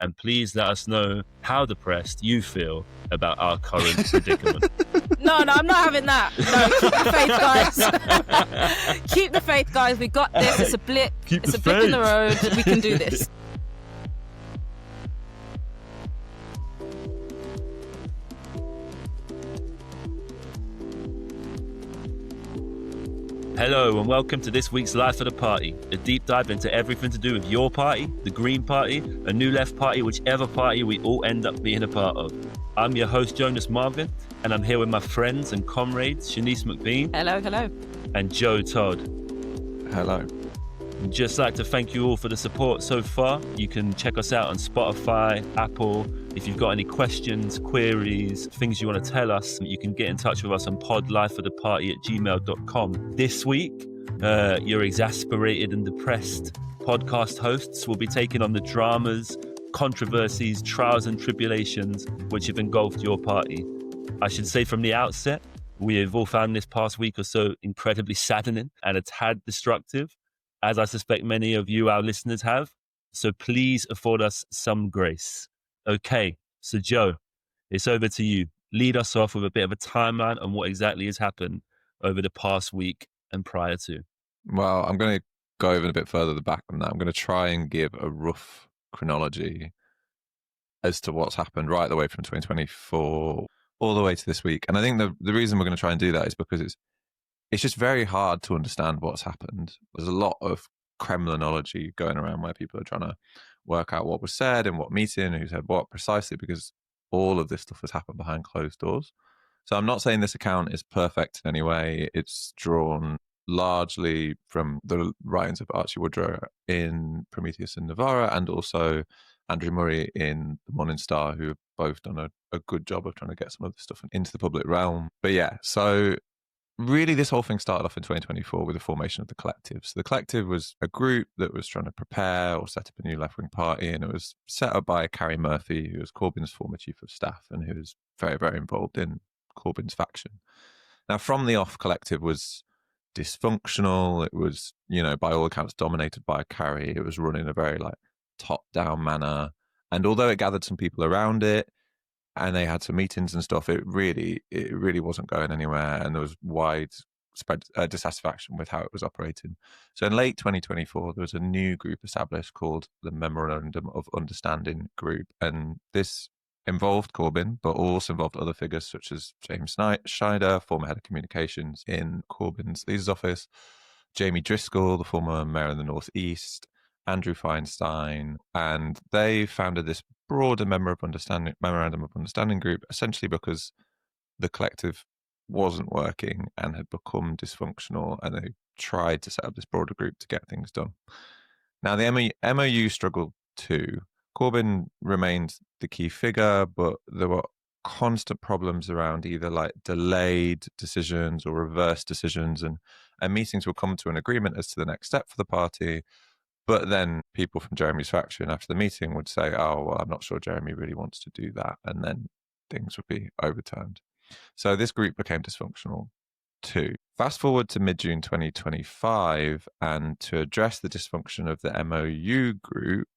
and please let us know how depressed you feel about our current predicament. No, I'm not having that. No, keep the faith, guys. Keep the faith, guys. We got this. It's a blip. It's a blip in the road. We can do this. Hello and welcome to this week's Life of the Party, a deep dive into everything to do with your party, the Green Party, a New Left Party, whichever party we all end up being a part of. I'm your host, Jonas Marvin, and I'm here with my friends and comrades, Shanice McBean. Hello, hello. And Joe Todd. Hello. I'd just like to thank you all for the support so far. You can check us out on Spotify, Apple. If you've got any questions, queries, things you want to tell us, you can get in touch with us on podlifeoftheparty@gmail.com. This week, your exasperated and depressed podcast hosts will be taking on the dramas, controversies, trials and tribulations which have engulfed your party. I should say from the outset, we have all found this past week or so incredibly saddening and a tad destructive, as I suspect many of you, our listeners, have. So please afford us some grace. Okay, so Joe, it's over to you. Lead us off with a bit of a timeline on what exactly has happened over the past week and prior to. Well, I'm going to go even a bit further back than that. I'm going to try and give a rough chronology as to what's happened right the way from 2024 all the way to this week. And I think the reason we're going to try and do that is because it's just very hard to understand what's happened. There's a lot of Kremlinology going around where people are trying to work out what was said and what meeting, who said what precisely, because all of this stuff has happened behind closed doors. So I'm not saying this account is perfect in any way. It's drawn largely from the writings of Archie Woodrow in Prometheus and Navarra, and also Andrew Murray in The Morning Star, who have both done a good job of trying to get some of this stuff into the public realm. But yeah, so really, this whole thing started off in 2024 with the formation of the Collective. So the Collective was a group that was trying to prepare or set up a new left-wing party, and it was set up by Carrie Murphy, who was Corbyn's former chief of staff and who was very, very involved in Corbyn's faction. Now, from the off, Collective was dysfunctional. It was, by all accounts, dominated by Carrie. It was run in a very top-down manner. And although it gathered some people around it, and they had some meetings and stuff, it really wasn't going anywhere, and there was widespread dissatisfaction with how it was operating. So in late 2024, there was a new group established called the Memorandum of Understanding Group, and this involved Corbyn, but also involved other figures such as James Schneider, former head of communications in Corbyn's leader's office, Jamie Driscoll, the former mayor of the North East, Andrew Feinstein, and they founded this broader Memorandum of Understanding group, essentially because the Collective wasn't working and had become dysfunctional, and they tried to set up this broader group to get things done. Now, the MOU struggled too. Corbyn remained the key figure, but there were constant problems around either delayed decisions or reverse decisions, and meetings will come to an agreement as to the next step for the party. But then people from Jeremy's faction after the meeting would say, oh, well, I'm not sure Jeremy really wants to do that. And then things would be overturned. So this group became dysfunctional too. Fast forward to mid-June 2025, and to address the dysfunction of the MOU group,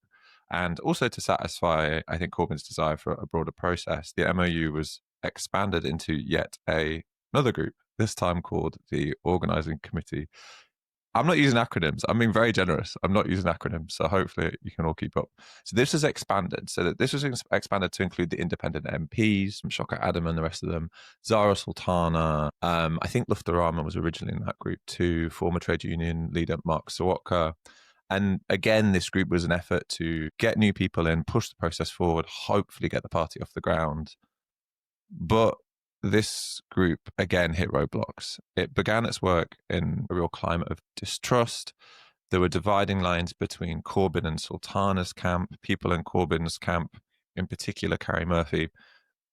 and also to satisfy, I think, Corbyn's desire for a broader process, the MOU was expanded into yet another group, this time called the Organising Committee. I'm not using acronyms. I'm being very generous. I'm not using acronyms, so hopefully you can all keep up. So this was expanded. So this was expanded to include the independent MPs, from Shocker Adam and the rest of them, Zarah, Sultana. I think Luftarama was originally in that group too, former trade union leader Mark Sawatka. And again, this group was an effort to get new people in, push the process forward, hopefully get the party off the ground. But this group, again, hit roadblocks. It began its work in a real climate of distrust. There were dividing lines between Corbyn and Sultana's camp. People in Corbyn's camp, in particular Carrie Murphy,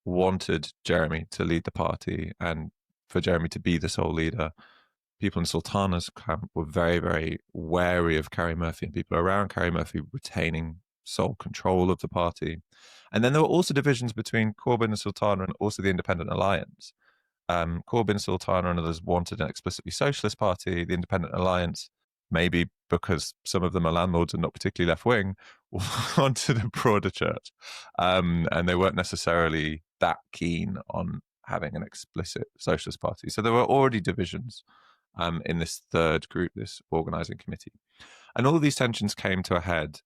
wanted Jeremy to lead the party and for Jeremy to be the sole leader. People in Sultana's camp were very, very wary of Carrie Murphy and people around Carrie Murphy retaining sole control of the party. And then there were also divisions between Corbyn and Sultana and also the Independent Alliance. Corbyn, Sultana and others wanted an explicitly socialist party. The Independent Alliance maybe because some of them are landlords and not particularly left-wing, onto the broader church. And they weren't necessarily that keen on having an explicit socialist party. So there were already divisions in this third group, this organising committee. And all these tensions came to a head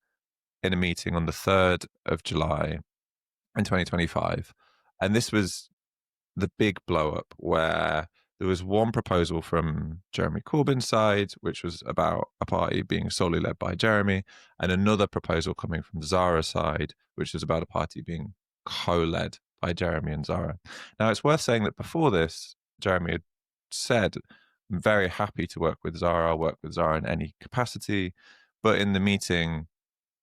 in a meeting on the 3rd of July in 2025. And this was the big blow-up where there was one proposal from Jeremy Corbyn's side, which was about a party being solely led by Jeremy, and another proposal coming from Zarah's side, which was about a party being co-led by Jeremy and Zarah. Now, it's worth saying that before this, Jeremy had said, I'm very happy to work with Zarah, I'll work with Zarah in any capacity. But in the meeting,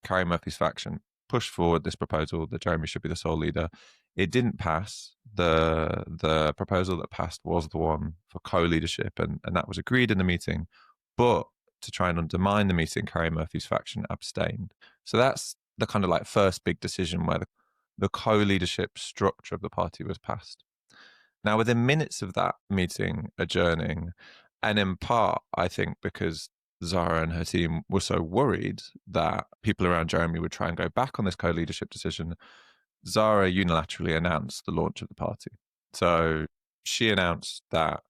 Carrie Murphy's faction pushed forward this proposal that Jeremy should be the sole leader. It didn't pass. The proposal that passed was the one for co-leadership, and that was agreed in the meeting. But to try and undermine the meeting, Carrie Murphy's faction abstained. So that's the kind of like first big decision where the co-leadership structure of the party was passed. Now, within minutes of that meeting adjourning, and in part, I think because Zarah and her team were so worried that people around Jeremy would try and go back on this co-leadership decision, Zarah unilaterally announced the launch of the party. So she announced that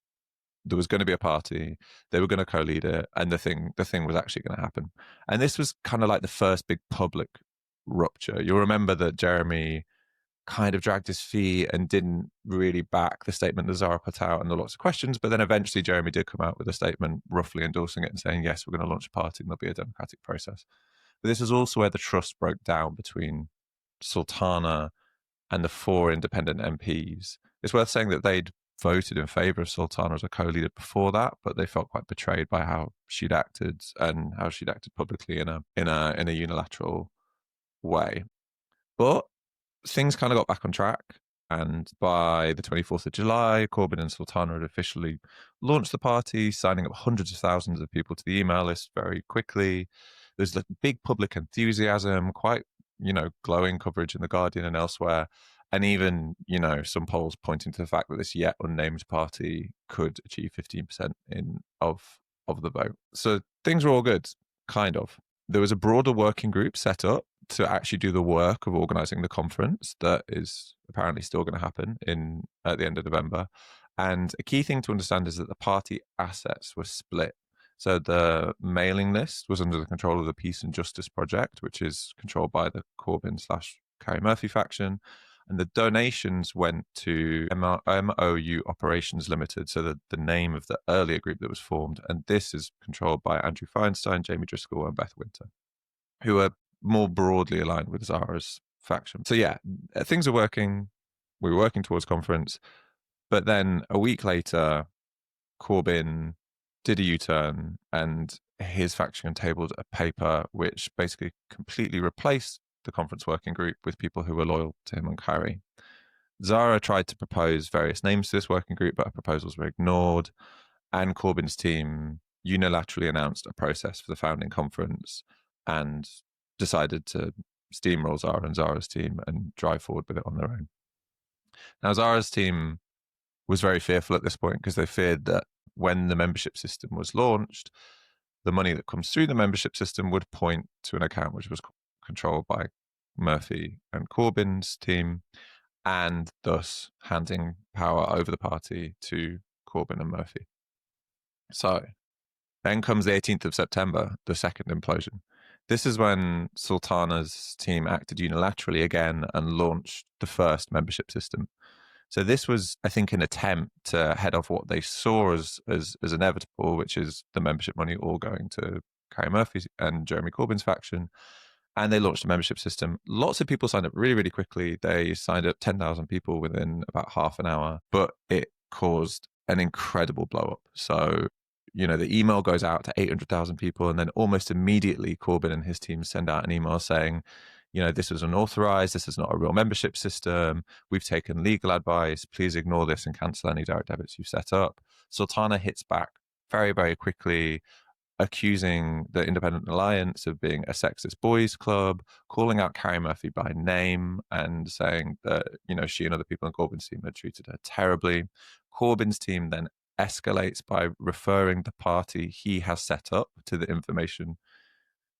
there was going to be a party, they were going to co-lead it, and the thing was actually going to happen. And this was kind of like the first big public rupture. You'll remember that Jeremy kind of dragged his feet and didn't really back the statement that Zarah put out, and there were lots of questions, but then eventually Jeremy did come out with a statement roughly endorsing it and saying, yes, we're going to launch a party and there'll be a democratic process. But this is also where the trust broke down between Sultana and the 4 independent MPs. It's worth saying that they'd voted in favour of Sultana as a co-leader before that, but they felt quite betrayed by how she'd acted and how she'd acted publicly in a unilateral way. But things kind of got back on track, and by the 24th of July, Corbyn and Sultana had officially launched the party, signing up hundreds of thousands of people to the email list very quickly. There's like big public enthusiasm, quite, glowing coverage in The Guardian and elsewhere, and even, some polls pointing to the fact that this yet unnamed party could achieve 15% of the vote. So things were all good, kind of. There was a broader working group set up to actually do the work of organising the conference that is apparently still going to happen at the end of November. And a key thing to understand is that the party assets were split. So the mailing list was under the control of the Peace and Justice Project, which is controlled by the Corbyn/Carrie Murphy faction. And the donations went to MOU Operations Limited, so the name of the earlier group that was formed. And this is controlled by Andrew Feinstein, Jamie Driscoll, and Beth Winter, who are more broadly aligned with Zarah's faction. So yeah, things are working. We were working towards conference. But then a week later, Corbyn did a U-turn and his faction tabled a paper which basically completely replaced the conference working group with people who were loyal to him and Carrie. Zarah tried to propose various names to this working group, but her proposals were ignored. And Corbyn's team unilaterally announced a process for the founding conference and decided to steamroll Zarah and Zarah's team and drive forward with it on their own. Now, Zarah's team was very fearful at this point because they feared that when the membership system was launched, the money that comes through the membership system would point to an account which was controlled by Murphy and Corbyn's team, and thus handing power over the party to Corbyn and Murphy. So then comes the 18th of September, the second implosion. This is when Sultana's team acted unilaterally again and launched the first membership system. So this was, I think, an attempt to head off what they saw as inevitable, which is the membership money all going to Carrie Murphy and Jeremy Corbyn's faction. And they launched a membership system. Lots of people signed up really, really quickly. They signed up 10,000 people within about half an hour, but it caused an incredible blow up. So, the email goes out to 800,000 people, and then almost immediately Corbyn and his team send out an email saying, this was unauthorized. This is not a real membership system. We've taken legal advice. Please ignore this and cancel any direct debits you've set up. Sultana hits back very, very quickly, accusing the Independent Alliance of being a sexist boys club, calling out Carrie Murphy by name and saying that, she and other people in Corbyn's team had treated her terribly. Corbyn's team then escalates by referring the party he has set up to the Information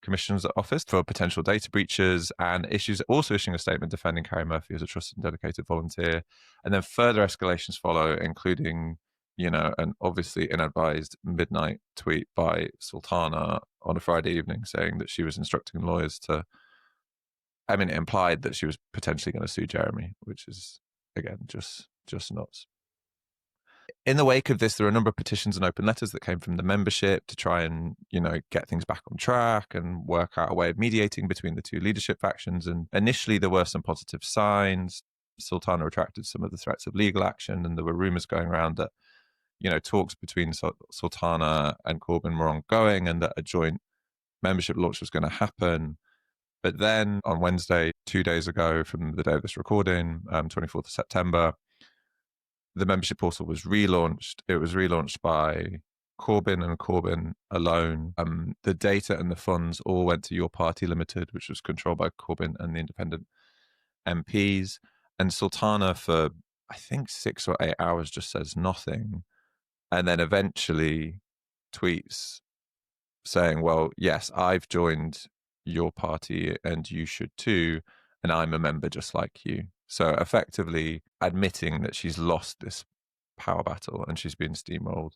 Commissioner's Office for potential data breaches, and also issuing a statement defending Carrie Murphy as a trusted and dedicated volunteer. And then further escalations follow, including, an obviously inadvised midnight tweet by Sultana on a Friday evening saying that she was instructing lawyers it implied that she was potentially going to sue Jeremy, which is, again, just nuts. In the wake of this, there are a number of petitions and open letters that came from the membership to try and, get things back on track and work out a way of mediating between the two leadership factions. And initially, there were some positive signs. Sultana retracted some of the threats of legal action, and there were rumors going around that, talks between Sultana and Corbyn were ongoing and that a joint membership launch was going to happen. But then on Wednesday, 2 days ago from the day of this recording, 24th of September, the membership portal was relaunched. It was relaunched by Corbyn and Corbyn alone. The data and the funds all went to Your Party Limited, which was controlled by Corbyn and the independent MPs. And Sultana, for I think 6 or 8 hours, just says nothing. And then eventually tweets saying, well, yes, I've joined Your Party and you should too, and I'm a member just like you. So effectively admitting that she's lost this power battle and she's been steamrolled.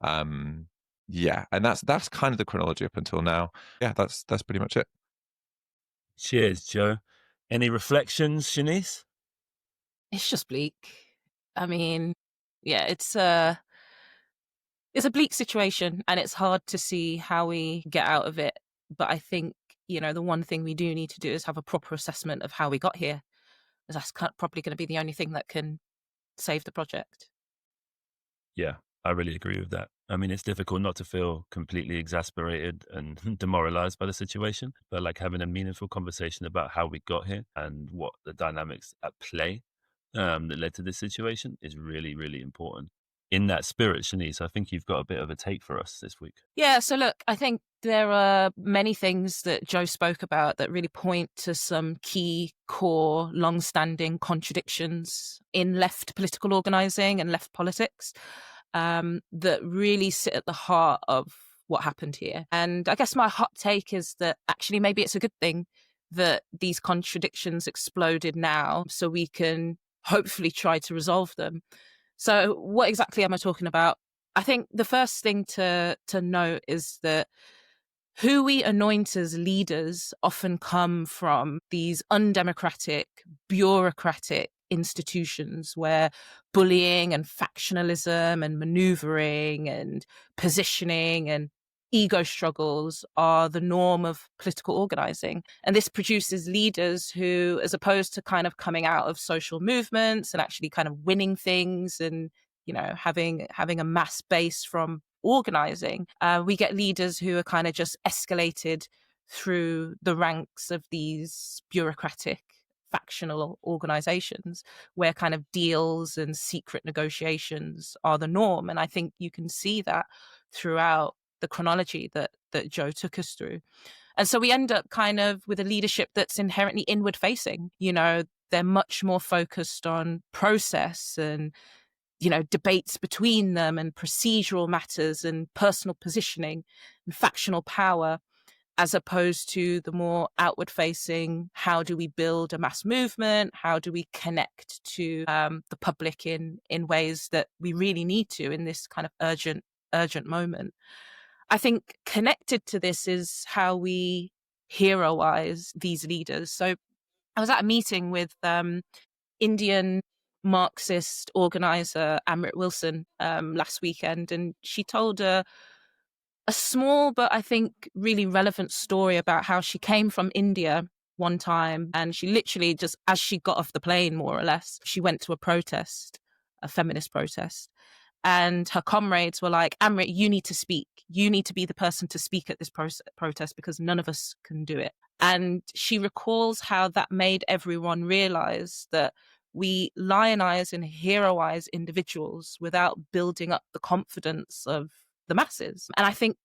And that's kind of the chronology up until now. Yeah, that's pretty much it. Cheers, Joe. Any reflections, Shanice? It's just bleak. I mean, yeah, it's a bleak situation, and it's hard to see how we get out of it. But I think, the one thing we do need to do is have a proper assessment of how we got here. That's probably going to be the only thing that can save the project. Yeah, I really agree with that. I mean, it's difficult not to feel completely exasperated and demoralized by the situation, but like having a meaningful conversation about how we got here and what the dynamics at play that led to this situation is really, really important. In that spirit, Shanice, I think you've got a bit of a take for us this week. Yeah, so look, I think there are many things that Joe spoke about that really point to some key, core, long-standing contradictions in left political organising and left politics that really sit at the heart of what happened here. And I guess my hot take is that actually maybe it's a good thing that these contradictions exploded now so we can hopefully try to resolve them. So what exactly am I talking about? I think the first thing to note is that who we anoint as leaders often come from these undemocratic, bureaucratic institutions where bullying and factionalism and manoeuvring and positioning and ego struggles are the norm of political organising. And this produces leaders who, as opposed to kind of coming out of social movements and actually kind of winning things and, having a mass base from organising, we get leaders who are kind of just escalated through the ranks of these bureaucratic factional organizations where kind of deals and secret negotiations are the norm. And I think you can see that throughout the chronology that Joe took us through. And so we end up kind of with a leadership that's inherently inward facing. They're much more focused on process and, debates between them and procedural matters and personal positioning and factional power, as opposed to the more outward facing, how do we build a mass movement? How do we connect to the public in ways that we really need to in this kind of urgent moment? I think connected to this is how we heroize these leaders. So I was at a meeting with Indian Marxist organizer Amrit Wilson last weekend, and she told a small but I think really relevant story about how she came from India one time, and she literally just, as she got off the plane, more or less, she went to a protest, a feminist protest. And her comrades were like, Amrit, you need to speak. You need to be the person to speak at this protest because none of us can do it. And she recalls how that made everyone realize that we lionize and heroize individuals without building up the confidence of the masses. And I think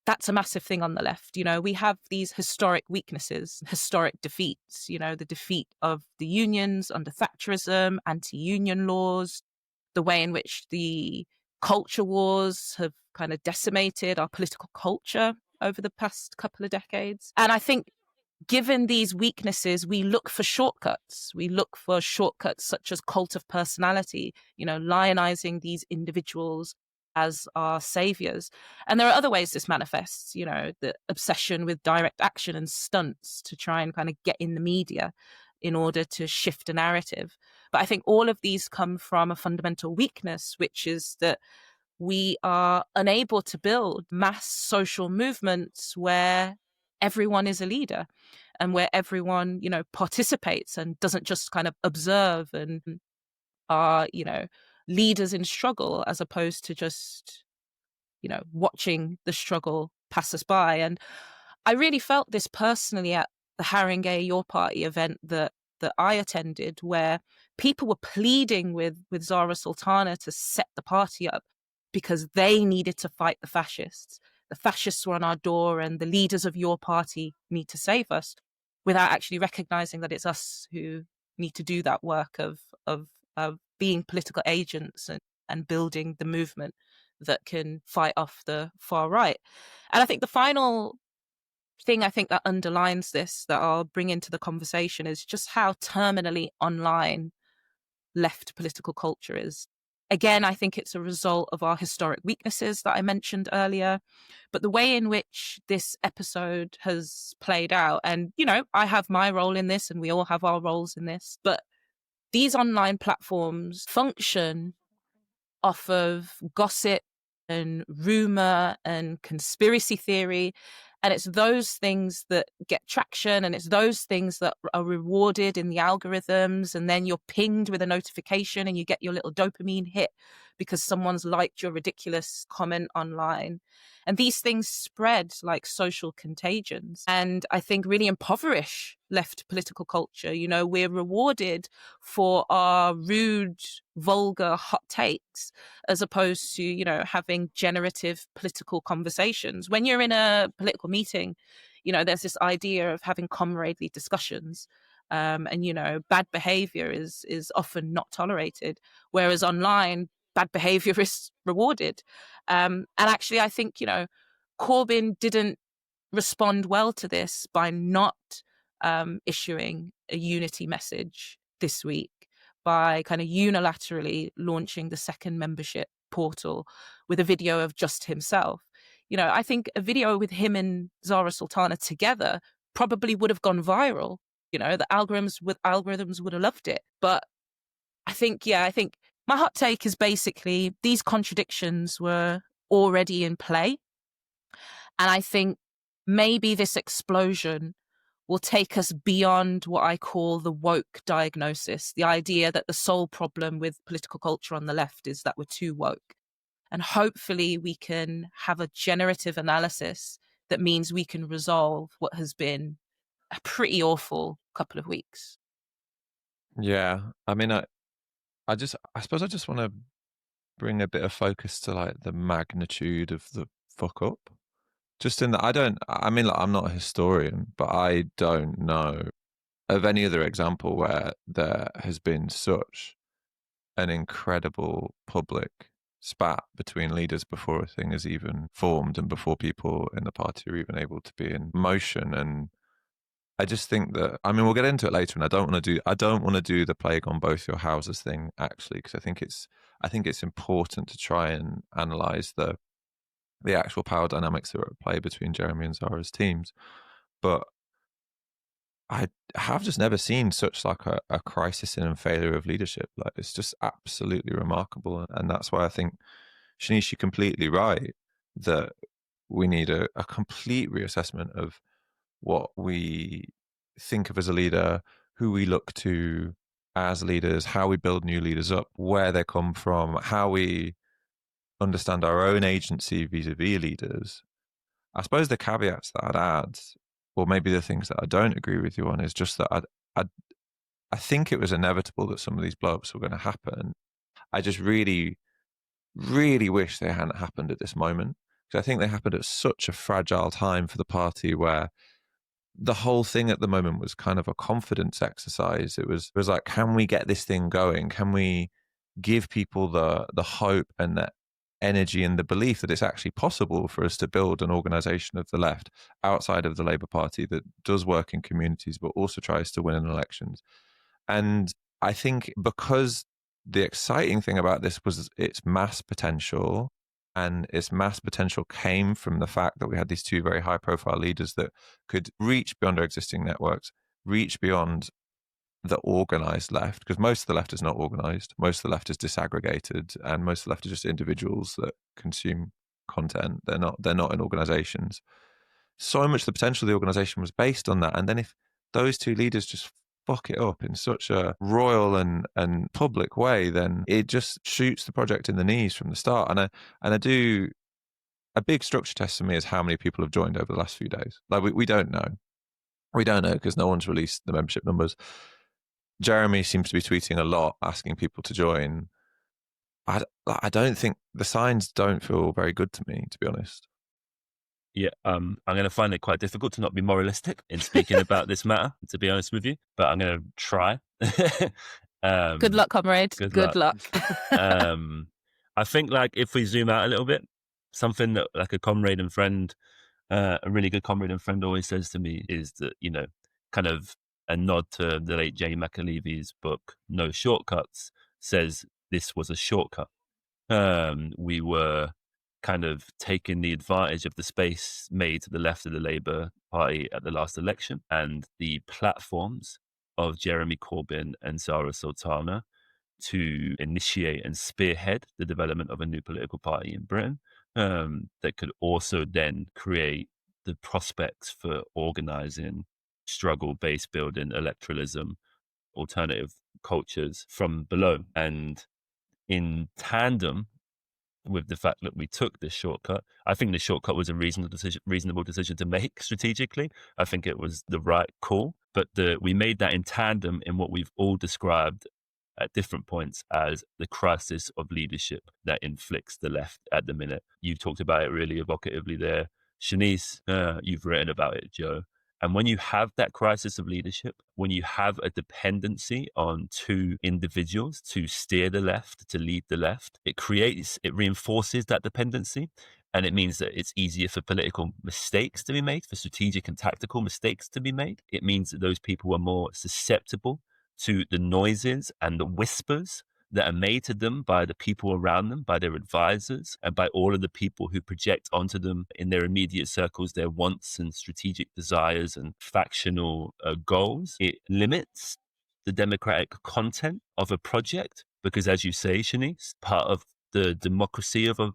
that's a massive thing on the left. We have these historic weaknesses, historic defeats, the defeat of the unions under Thatcherism, anti-union laws, the way in which the culture wars have kind of decimated our political culture over the past couple of decades. And I think given these weaknesses, we look for shortcuts. We look for shortcuts such as cult of personality, lionizing these individuals as our saviors. And there are other ways this manifests, the obsession with direct action and stunts to try and kind of get in the media in order to shift a narrative. But I think all of these come from a fundamental weakness, which is that we are unable to build mass social movements where everyone is a leader and where everyone, participates and doesn't just kind of observe and are, leaders in struggle, as opposed to just, watching the struggle pass us by. And I really felt this personally at the Haringey Your Party event that I attended, where people were pleading with Zarah Sultana to set the party up because they needed to fight the fascists. The fascists were on our door and the leaders of your party need to save us, without actually recognizing that it's us who need to do that work of being political agents and building the movement that can fight off the far right. And I think the final thing that underlines this, that I'll bring into the conversation, is just how terminally online left political culture is. Again, I think it's a result of our historic weaknesses that I mentioned earlier, but the way in which this episode has played out, and, I have my role in this and we all have our roles in this, but these online platforms function off of gossip and rumor and conspiracy theory. And it's those things that get traction, and it's those things that are rewarded in the algorithms. And then you're pinged with a notification and you get your little dopamine hit because someone's liked your ridiculous comment online. And these things spread like social contagions, and I think really impoverish left political culture. We're rewarded for our rude, vulgar, hot takes, as opposed to, having generative political conversations. When you're in a political meeting, there's this idea of having comradely discussions. And, bad behavior is often not tolerated, whereas online, bad behavior is rewarded. And actually, I think, Corbyn didn't respond well to this by not issuing a unity message this week, by kind of unilaterally launching the second membership portal with a video of just himself. I think a video with him and Zarah Sultana together probably would have gone viral. The algorithms would have loved it. But I think my hot take is basically these contradictions were already in play. And I think maybe this explosion will take us beyond what I call the woke diagnosis, the idea that the sole problem with political culture on the left is that we're too woke. And hopefully we can have a generative analysis that means we can resolve what has been a pretty awful couple of weeks. Yeah. I mean, I suppose I just want to bring a bit of focus to like the magnitude of the fuck up. Just in that I'm not a historian, but I don't know of any other example where there has been such an incredible public spat between leaders before a thing is even formed and before people in the party are even able to be in motion. And I just think that, we'll get into it later, and I don't want to do the plague on both your houses thing, actually, because I think it's important to try and analyze the actual power dynamics that are at play between Jeremy and Zara's teams. But I have just never seen such like a crisis and failure of leadership. Like, it's just absolutely remarkable. And that's why I think, Shanice, you're completely right that we need a complete reassessment of what we think of as a leader, who we look to as leaders, how we build new leaders up, where they come from, how we understand our own agency vis-a-vis leaders. I suppose the caveats that I'd add, or maybe the things that I don't agree with you on, is just that I think it was inevitable that some of these blow-ups were going to happen. I just really, really wish they hadn't happened at this moment, because I think they happened at such a fragile time for the party, where the whole thing at the moment was kind of a confidence exercise. It was like, can we get this thing going? Can we give people the hope and that energy and the belief that it's actually possible for us to build an organisation of the left outside of the Labour Party that does work in communities but also tries to win in elections. And I think because the exciting thing about this was its mass potential, and its mass potential came from the fact that we had these two very high profile leaders that could reach beyond our existing networks, reach beyond the organized left, because most of the left is not organized, most of the left is disaggregated, and most of the left are just individuals that consume content. They're not in organizations. So much of the potential of the organization was based on that. And then if those two leaders just fuck it up in such a royal and public way, then it just shoots the project in the knees from the start. And I do, a big structure test for me is how many people have joined over the last few days. Like we don't know. We don't know because no one's released the membership numbers. Jeremy seems to be tweeting a lot, asking people to join. I don't think the signs don't feel very good to me, to be honest. Yeah, I'm going to find it quite difficult to not be moralistic in speaking about this matter, to be honest with you, but I'm going to try. Good luck, comrade. Good luck. I think, like, if we zoom out a little bit, something that, like, a comrade and friend, a really good comrade and friend always says to me is that, you know, kind of a nod to the late Jay McAlevy's book, No Shortcuts, says this was a shortcut. We were kind of taking the advantage of the space made to the left of the Labour Party at the last election and the platforms of Jeremy Corbyn and Zarah Sultana to initiate and spearhead the development of a new political party in Britain that could also then create the prospects for organising struggle, base building, electoralism, alternative cultures from below. And in tandem with the fact that we took this shortcut, I think the shortcut was a reasonable decision to make strategically. I think it was the right call, but we made that in tandem in what we've all described at different points as the crisis of leadership that inflicts the left at the minute. You talked about it really evocatively there, Shanice. You've written about it, Joe. And when you have that crisis of leadership, when you have a dependency on two individuals to steer the left, to lead the left, it reinforces that dependency. And it means that it's easier for political mistakes to be made, for strategic and tactical mistakes to be made. It means that those people are more susceptible to the noises and the whispers that are made to them by the people around them, by their advisors, and by all of the people who project onto them in their immediate circles their wants and strategic desires and factional goals. It limits the democratic content of a project because, as you say, Shanice, part of the democracy of a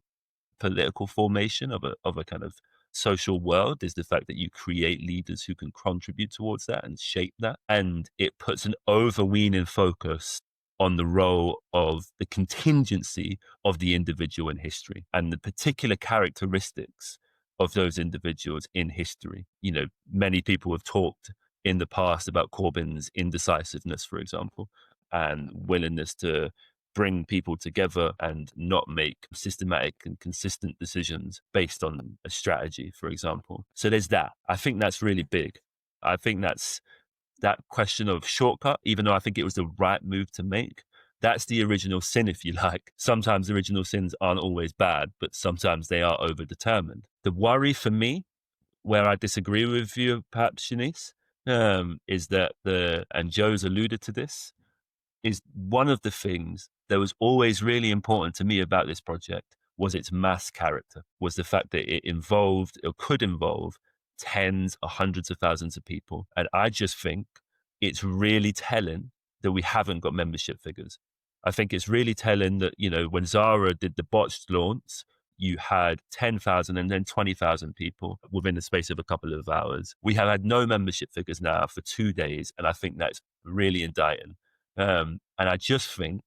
political formation of a kind of social world is the fact that you create leaders who can contribute towards that and shape that. And it puts an overweening focus on the role of the contingency of the individual in history and the particular characteristics of those individuals in history. You know, many people have talked in the past about Corbyn's indecisiveness, for example, and willingness to bring people together and not make systematic and consistent decisions based on a strategy, for example. So there's that. I think that's really big. I think that's that question of shortcut, even though I think it was the right move to make. That's the original sin, if you like. Sometimes original sins aren't always bad, but sometimes they are overdetermined. The worry for me, where I disagree with you, perhaps, Shanice, is that and Joe's alluded to this, is one of the things that was always really important to me about this project was its mass character, was the fact that it involved or could involve tens or hundreds of thousands of people. And I just think it's really telling that we haven't got membership figures. I think it's really telling that, you know, when Zarah did the botched launch, you had 10,000 and then 20,000 people within the space of a couple of hours. We have had no membership figures now for 2 days, and I think that's really indicting. And I just think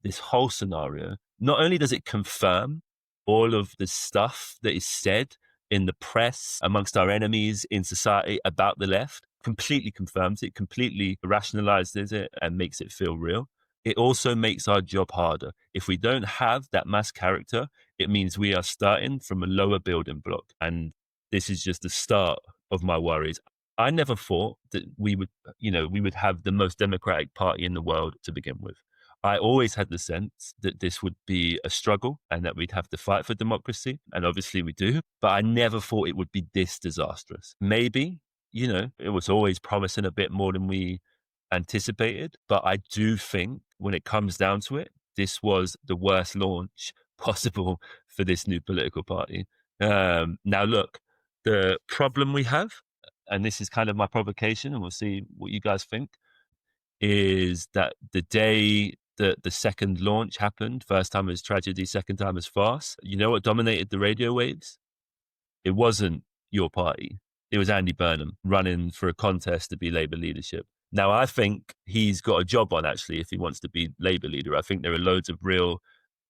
this whole scenario, not only does it confirm all of the stuff that is said in the press, amongst our enemies in society about the left, completely confirms it, completely rationalizes it and makes it feel real. It also makes our job harder. If we don't have that mass character, it means we are starting from a lower building block. And this is just the start of my worries. I never thought that we would have the most democratic party in the world to begin with. I always had the sense that this would be a struggle and that we'd have to fight for democracy. And obviously we do, but I never thought it would be this disastrous. Maybe, it was always promising a bit more than we anticipated. But I do think when it comes down to it, this was the worst launch possible for this new political party. Now, look, the problem we have, and this is kind of my provocation, and we'll see what you guys think, is that the day that the second launch happened, first time as tragedy, second time as farce, you know what dominated the radio waves? It wasn't your party. It was Andy Burnham running for a contest to be Labour leadership. Now, I think he's got a job on, actually, if he wants to be Labour leader. I think there are loads of real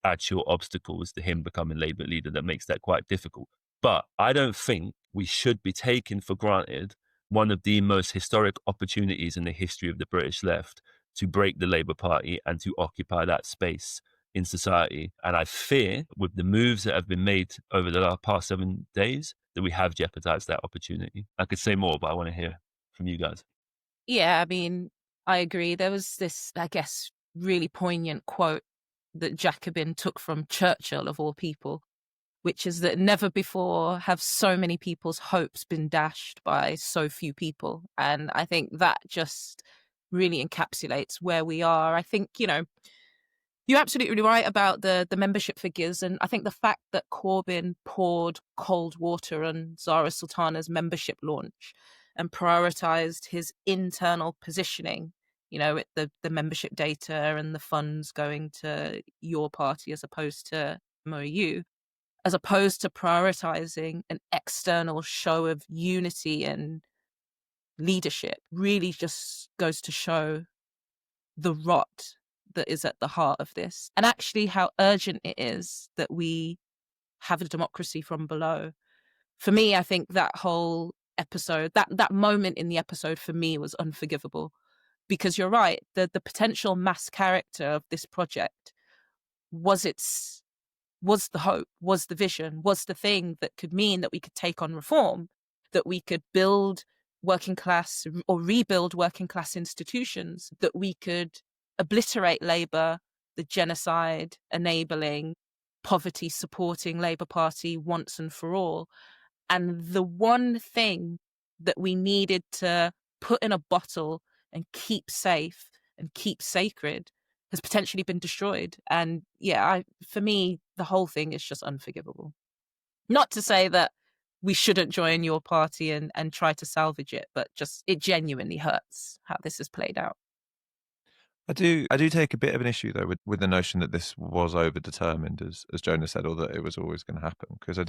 actual obstacles to him becoming Labour leader that makes that quite difficult. But I don't think we should be taking for granted one of the most historic opportunities in the history of the British left to break the Labour Party and to occupy that space in society. And I fear with the moves that have been made over the past 7 days that we have jeopardized that opportunity. I could say more, but I want to hear from you guys. Yeah, I mean, I agree. There was this, I guess, really poignant quote that Jacobin took from Churchill, of all people, which is that never before have so many people's hopes been dashed by so few people. And I think that just really encapsulates where we are. I think, you're absolutely right about the membership figures. And I think the fact that Corbyn poured cold water on Zarah Sultana's membership launch and prioritised his internal positioning, with the membership data and the funds going to your party as opposed to MOU, as opposed to prioritising an external show of unity and leadership, really just goes to show the rot that is at the heart of this, and actually how urgent it is that we have a democracy from below. For me, I think that whole episode, that moment in the episode for me was unforgivable, because you're right, the potential mass character of this project was the hope, was the vision, was the thing that could mean that we could take on reform, that we could build working class or rebuild working class institutions, that we could obliterate Labour, the genocide enabling, poverty supporting Labour Party once and for all. And the one thing that we needed to put in a bottle and keep safe and keep sacred has potentially been destroyed. And yeah, for me, the whole thing is just unforgivable. Not to say that we shouldn't join your party and try to salvage it, but just it genuinely hurts how this has played out. I do take a bit of an issue though with the notion that this was overdetermined, as Jonas said, or that it was always going to happen. Because I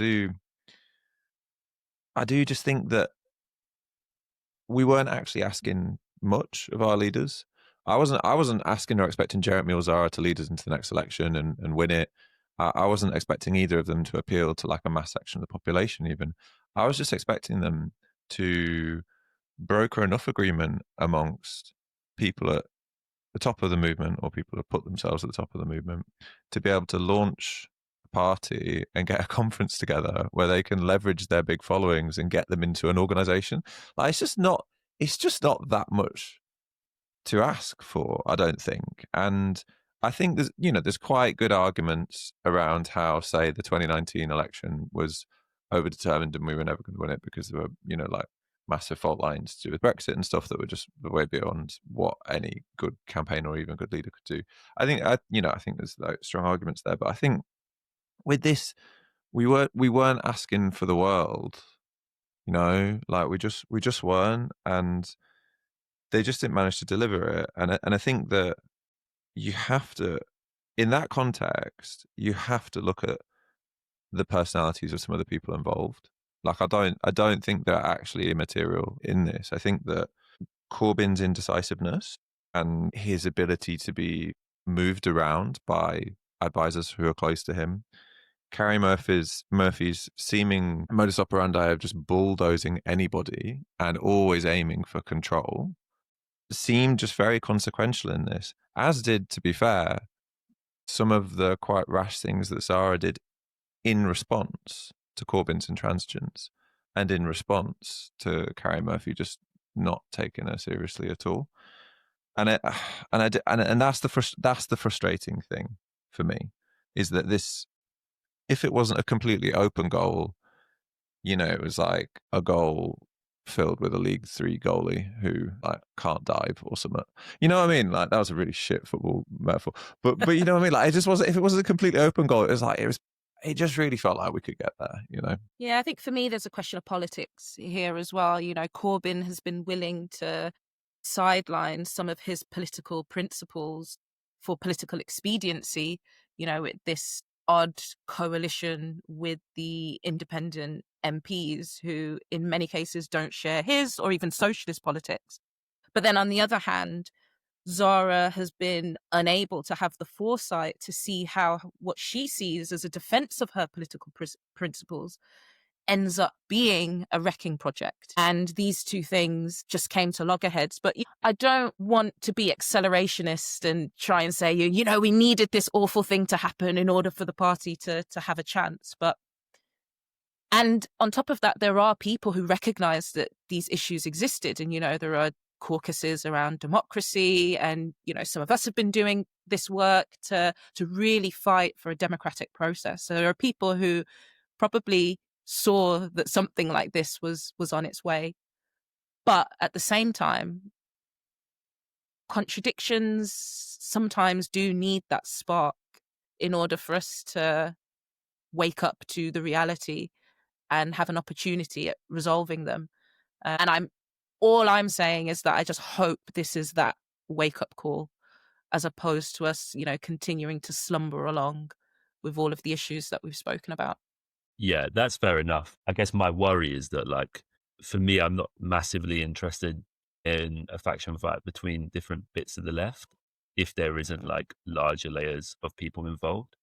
do just think that we weren't actually asking much of our leaders. I wasn't asking or expecting Jeremy or Zarah to lead us into the next election and win it. I wasn't expecting either of them to appeal to like a mass section of the population even. I was just expecting them to broker enough agreement amongst people at the top of the movement, or people who put themselves at the top of the movement, to be able to launch a party and get a conference together where they can leverage their big followings and get them into an organization. Like, it's just not that much to ask for, I don't think. And I think there's quite good arguments around how, say, the 2019 election was overdetermined and we were never going to win it because there were, like massive fault lines to do with Brexit and stuff that were just way beyond what any good campaign or even good leader could do. I think there's like strong arguments there, but I think with this, we weren't asking for the world, like we just weren't, and they just didn't manage to deliver it. And I think that you have to, in that context, you have to look at the personalities of some of the people involved. Like, I don't think they're actually immaterial in this. I think that Corbyn's indecisiveness and his ability to be moved around by advisors who are close to him, Carrie Murphy's seeming modus operandi of just bulldozing anybody and always aiming for control, seemed just very consequential in this, as did, to be fair, some of the quite rash things that Zarah did in response to Corbyn's intransigence and in response to Carrie Murphy just not taking her seriously at all. And that's the frustrating thing for me, is that this, if it wasn't a completely open goal, you know, it was like a goal filled with a League 3 goalie who like can't dive or something. You know what I mean? Like, that was a really shit football metaphor. But you know what I mean? Like, it just wasn't, if it wasn't a completely open goal, it just really felt like we could get there, you know? Yeah, I think for me, there's a question of politics here as well. You know, Corbyn has been willing to sideline some of his political principles for political expediency, you know, with this odd coalition with the independent MPs who, in many cases, don't share his or even socialist politics. But then on the other hand, Zarah has been unable to have the foresight to see how what she sees as a defense of her political principles ends up being a wrecking project. And these two things just came to loggerheads. But I don't want to be accelerationist and try and say, you know, we needed this awful thing to happen in order for the party to have a chance. And on top of that, there are people who recognize that these issues existed. And, you know, there are caucuses around democracy. And, you know, some of us have been doing this work to really fight for a democratic process. So there are people who probably saw that something like this was on its way. But at the same time, contradictions sometimes do need that spark in order for us to wake up to the reality and have an opportunity at resolving them. And all I'm saying is that I just hope this is that wake up call, as opposed to us, you know, continuing to slumber along with all of the issues that we've spoken about. Yeah, that's fair enough. I guess my worry is that, like, for me, I'm not massively interested in a faction fight between different bits of the left if there isn't like larger layers of people involved.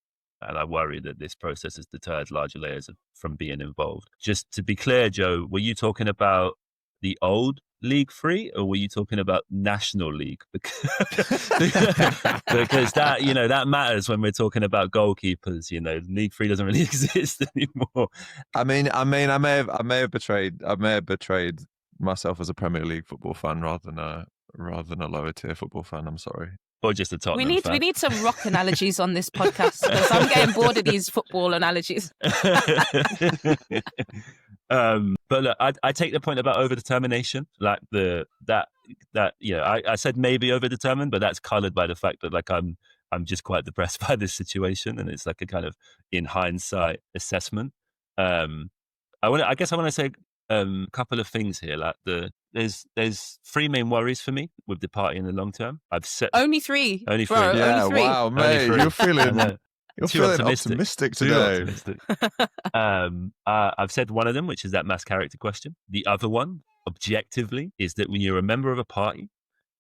And I worry that this process has deterred larger layers from being involved. Just to be clear, Joe, were you talking about the old League 3 or were you talking about National League? Because that, you know, that matters when we're talking about goalkeepers. You know, League 3 doesn't really exist anymore. I may have betrayed myself as a Premier League football fan rather than a lower tier football fan. I'm sorry. Or just a Tottenham fan. We need some rock analogies on this podcast because I'm getting bored of these football analogies. But look, I take the point about overdetermination, like that you know, I said maybe overdetermined, but that's coloured by the fact that like I'm just quite depressed by this situation, and it's like a kind of in hindsight assessment. I guess I want to say a couple of things here. Like there's three main worries for me with the party in the long term. I've set only three. Only three. Bro, Yeah, only three. wow, mate, you're feeling optimistic today. I've said one of them, which is that mass character question. The other one, objectively, is that when you're a member of a party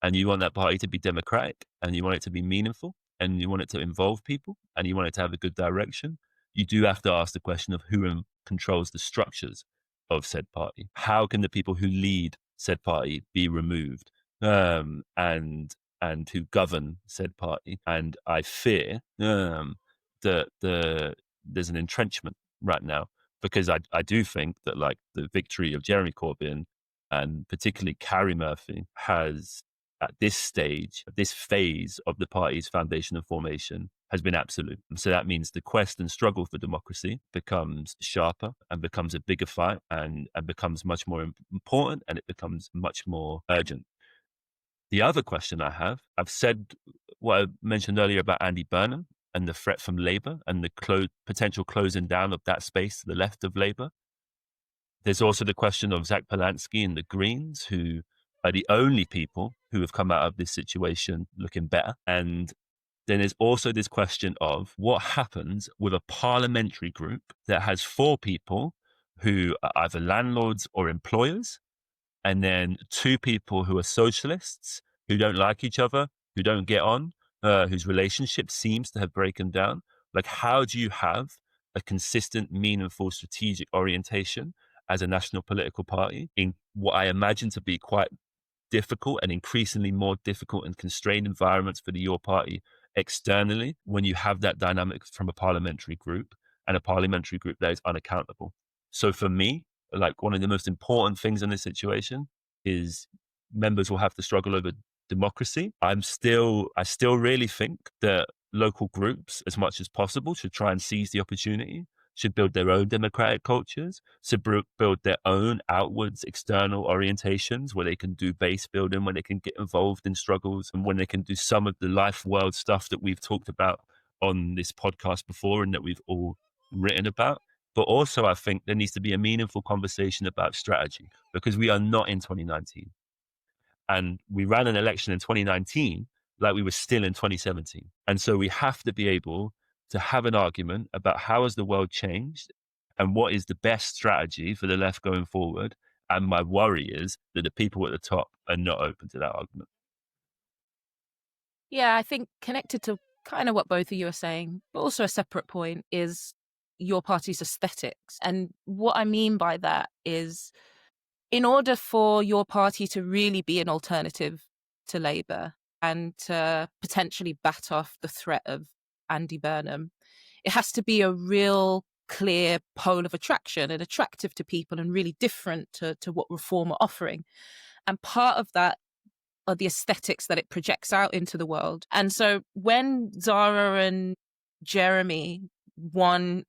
and you want that party to be democratic and you want it to be meaningful and you want it to involve people and you want it to have a good direction, you do have to ask the question of who controls the structures of said party. How can the people who lead said party be removed and who govern said party? And I fear that there's an entrenchment right now, because I do think that like the victory of Jeremy Corbyn and particularly Carrie Murphy has, at this stage, this phase of the party's foundation and formation, has been absolute. So that means the quest and struggle for democracy becomes sharper and becomes a bigger fight and becomes much more important, and it becomes much more urgent. The other question I have, I've said what I mentioned earlier about Andy Burnham and the threat from Labour and the potential closing down of that space to the left of Labour. There's also the question of Zach Polanski and the Greens, who are the only people who have come out of this situation looking better. And then there's also this question of what happens with a parliamentary group that has 4 people who are either landlords or employers, and then 2 people who are socialists, who don't like each other, who don't get on, whose relationship seems to have broken down. Like, how do you have a consistent, meaningful, strategic orientation as a national political party in what I imagine to be quite difficult and increasingly more difficult and constrained environments for your party externally, when you have that dynamic from a parliamentary group and a parliamentary group that is unaccountable? So for me, like, one of the most important things in this situation is members will have to struggle over democracy. I still really think that local groups, as much as possible, should try and seize the opportunity, should build their own democratic cultures, should build their own outwards external orientations where they can do base building, when they can get involved in struggles, and when they can do some of the life world stuff that we've talked about on this podcast before and that we've all written about. But also, I think there needs to be a meaningful conversation about strategy, because we are not in 2019. And we ran an election in 2019 like we were still in 2017. And so we have to be able to have an argument about how has the world changed and what is the best strategy for the left going forward. And my worry is that the people at the top are not open to that argument. Yeah, I think connected to kind of what both of you are saying, but also a separate point is your party's aesthetics. And what I mean by that is, in order for your party to really be an alternative to Labour and to potentially bat off the threat of Andy Burnham, it has to be a real clear pole of attraction and attractive to people and really different to what Reform are offering. And part of that are the aesthetics that it projects out into the world. And so when Zarah and Jeremy, one,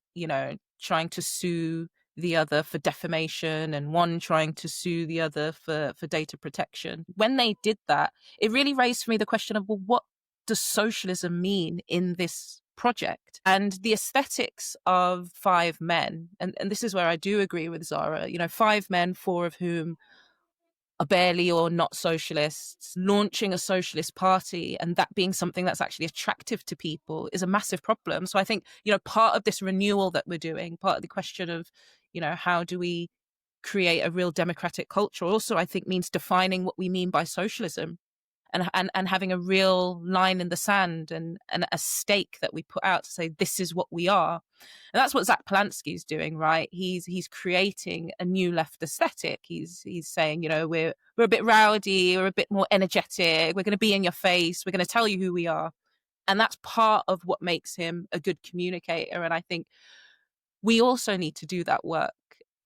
trying to sue the other for defamation and one trying to sue the other for data protection, when they did that, it really raised for me the question of, well, what does socialism mean in this project? And the aesthetics of five men, and this is where I do agree with Zarah, five men, four of whom are barely or not socialists, launching a socialist party and that being something that's actually attractive to people is a massive problem. So I think, part of this renewal that we're doing, part of the question of, how do we create a real democratic culture, also I think means defining what we mean by socialism and having a real line in the sand and a stake that we put out to say, this is what we are. And that's what Zach Polanski's doing, right? He's creating a new left aesthetic. He's saying, we're a bit rowdy, we're a bit more energetic, we're going to be in your face, we're going to tell you who we are. And that's part of what makes him a good communicator. And I think we also need to do that work.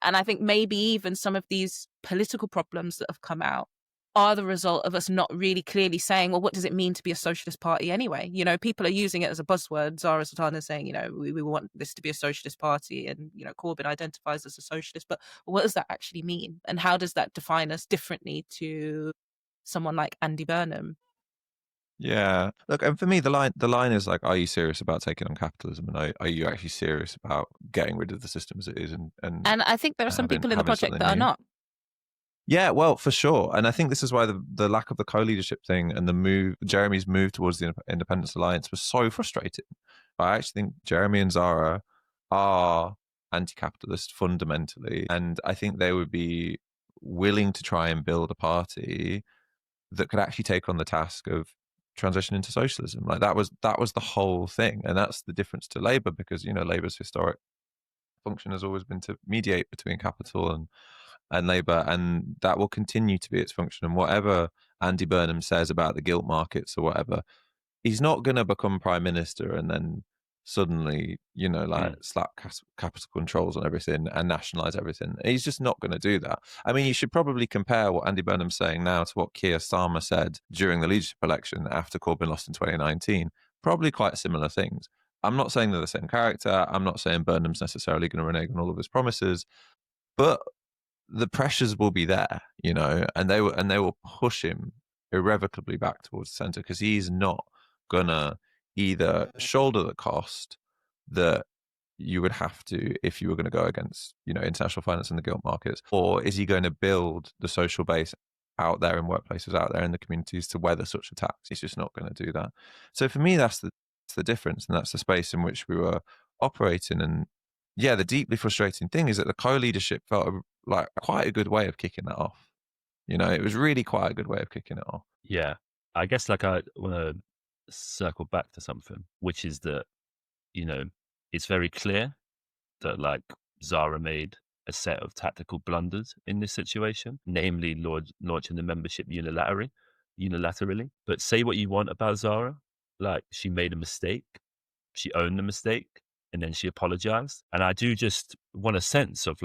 And I think maybe even some of these political problems that have come out are the result of us not really clearly saying, well, what does it mean to be a socialist party anyway? People are using it as a buzzword. Zarah, Sultana saying, we want this to be a socialist party, and, Corbyn identifies as a socialist. But what does that actually mean? And how does that define us differently to someone like Andy Burnham? Yeah. Look, and for me, the line is like, are you serious about taking on capitalism? And are you actually serious about getting rid of the system as it is? And I think there are some people in the project that are not. Yeah, well, for sure. And I think this is why the lack of the co-leadership thing and Jeremy's move towards the Independence Alliance was so frustrating. I actually think Jeremy and Zarah are anti-capitalist fundamentally. And I think they would be willing to try and build a party that could actually take on the task of transition into socialism. Like that was the whole thing. And that's the difference to Labour, because, Labour's historic function has always been to mediate between capital and Labour, and that will continue to be its function. And whatever Andy Burnham says about the gilt markets or whatever, he's not going to become prime minister and then suddenly, slap capital controls on everything and nationalise everything. He's just not going to do that. I mean, you should probably compare what Andy Burnham's saying now to what Keir Starmer said during the leadership election after Corbyn lost in 2019. Probably quite similar things. I'm not saying they're the same character. I'm not saying Burnham's necessarily going to renege on all of his promises, but the pressures will be there, and they will push him irrevocably back towards the centre, because he's not gonna either shoulder the cost that you would have to if you were going to go against, international finance and the gilt markets, or is he going to build the social base out there in workplaces, out there in the communities to weather such attacks? He's just not going to do that. So for me, that's the difference, and that's the space in which we were operating. And yeah, the deeply frustrating thing is that the co-leadership felt like quite a good way of kicking that off. It was really quite a good way of kicking it off. Yeah. I guess I want to circle back to something, which is that, it's very clear that Zarah made a set of tactical blunders in this situation, namely launching the membership unilaterally. But say what you want about Zarah, she made a mistake, she owned the mistake, and then she apologized. And I do just want a sense of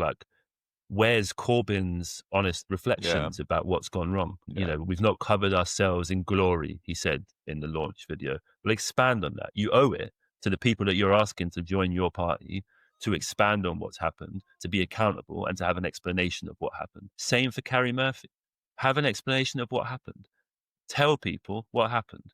where's Corbyn's honest reflections about what's gone wrong? You know, we've not covered ourselves in glory, he said in the launch video. Well, expand on that. You owe it to the people that you're asking to join your party to expand on what's happened, to be accountable, and to have an explanation of what happened. Same for Carrie Murphy. Have an explanation of what happened. Tell people what happened.